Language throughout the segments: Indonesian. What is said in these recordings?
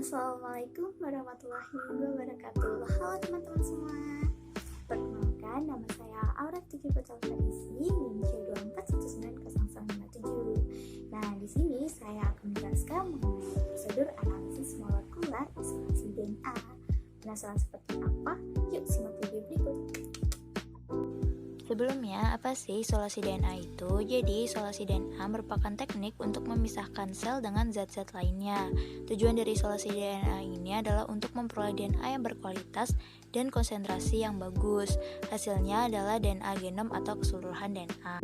Assalamualaikum warahmatullahi wabarakatuh. Halo teman-teman semua. Perkenalkan, nama saya Aurat Tujuh Petal Tradisi NIM C24190957. Nah, di sini saya akan menjelaskan mengenai prosedur analisis molekular isolasi DNA. Penasaran seperti apa? Yuk simak video berikut. Sebelumnya, apa sih isolasi DNA itu? Jadi, isolasi DNA merupakan teknik untuk memisahkan sel dengan zat-zat lainnya. Tujuan dari isolasi DNA ini adalah untuk memperoleh DNA yang berkualitas dan konsentrasi yang bagus. Hasilnya adalah DNA genom atau keseluruhan DNA.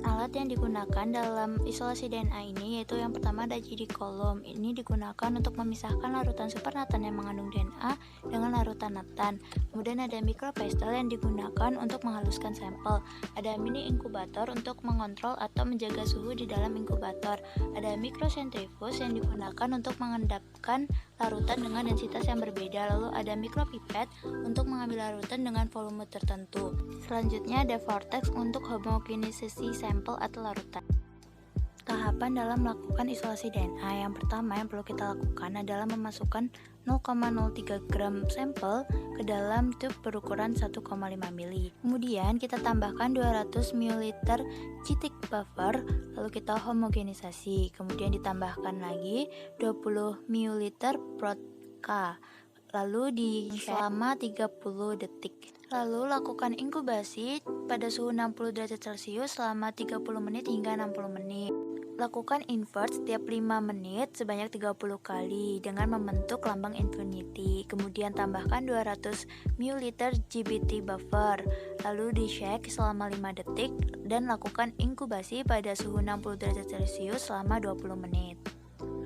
Alat yang digunakan dalam isolasi DNA ini yaitu yang pertama ada GD column. Ini digunakan untuk memisahkan larutan supernatan yang mengandung DNA dengan larutan natan. Kemudian ada micropastel yang digunakan untuk menghaluskan sampel. Ada mini inkubator untuk mengontrol atau menjaga suhu di dalam inkubator. Ada microcentrifuge yang digunakan untuk mengendapkan larutan dengan densitas yang berbeda. Lalu ada micropipet untuk mengambil larutan dengan volume tertentu. Selanjutnya ada vortex untuk homogenisasi sampel atau larutan. Tahapan dalam melakukan isolasi DNA yang pertama yang perlu kita lakukan adalah memasukkan 0,03 gram sampel ke dalam tube berukuran 1,5 mili. Kemudian kita tambahkan 200 ml citric buffer, lalu kita homogenisasi. Kemudian ditambahkan lagi 20 ml protka, lalu di selama 30 detik. Lalu lakukan inkubasi pada suhu 60 derajat Celcius selama 30 menit hingga 60 menit. Lakukan invert setiap 5 menit sebanyak 30 kali dengan membentuk lambang infinity. Kemudian tambahkan 200 ml GBT buffer. Lalu di-shake selama 5 detik dan lakukan inkubasi pada suhu 60 derajat Celcius selama 20 menit.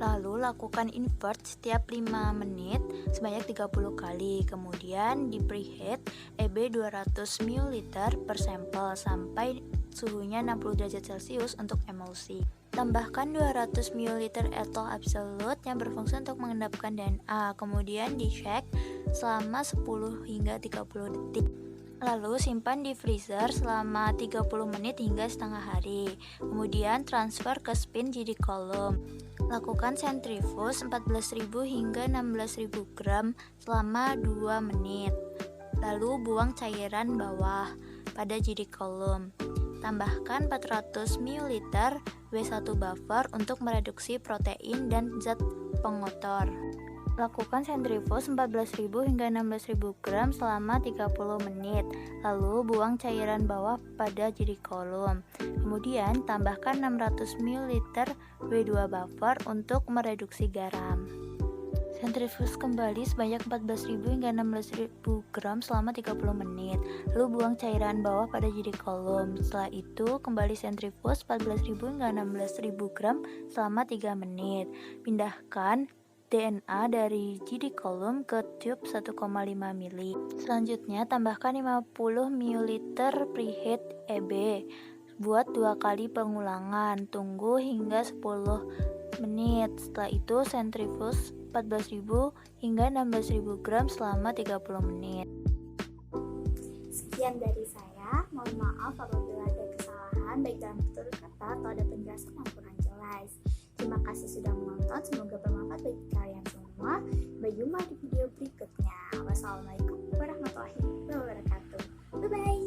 Lalu lakukan invert setiap 5 menit sebanyak 30 kali. Kemudian di preheat EB 200 ml per sampel sampai suhunya 60 derajat Celcius untuk emulsi. Tambahkan 200 ml etol absolute yang berfungsi untuk mengendapkan DNA. Kemudian di-shake selama 10 hingga 30 detik. Lalu simpan di freezer selama 30 menit hingga setengah hari. Kemudian transfer ke spin GD column. Lakukan centrifuge 14.000 hingga 16.000 gram selama 2 menit. Lalu buang cairan bawah pada GD column. Tambahkan 400 ml W1 buffer untuk mereduksi protein dan zat pengotor. Lakukan centrifuge 14.000 hingga 16.000 gram selama 30 menit. Lalu buang cairan bawah pada GD column. Kemudian tambahkan 600 ml W2 buffer untuk mereduksi garam. Centrifuge kembali sebanyak 14.000 hingga 16.000 gram selama 30 menit. Lalu buang cairan bawah pada GD column. Setelah itu kembali centrifuge 14.000 hingga 16.000 gram selama 3 menit. Pindahkan DNA dari GD column ke tube 1,5 mili. Selanjutnya tambahkan 50 ml preheat EB. Buat 2 kali pengulangan. Tunggu hingga 10 menit. Setelah itu centrifuge 14.000 hingga 16.000 gram selama 30 menit. Sekian dari saya. Mohon maaf apabila ada kesalahan baik dalam tutur kata atau ada penjelasan yang kurang jelas. Terima kasih sudah menonton, semoga bermanfaat bagi kalian semua. Sampai jumpa di video berikutnya. Wassalamualaikum warahmatullahi wabarakatuh. Bye bye.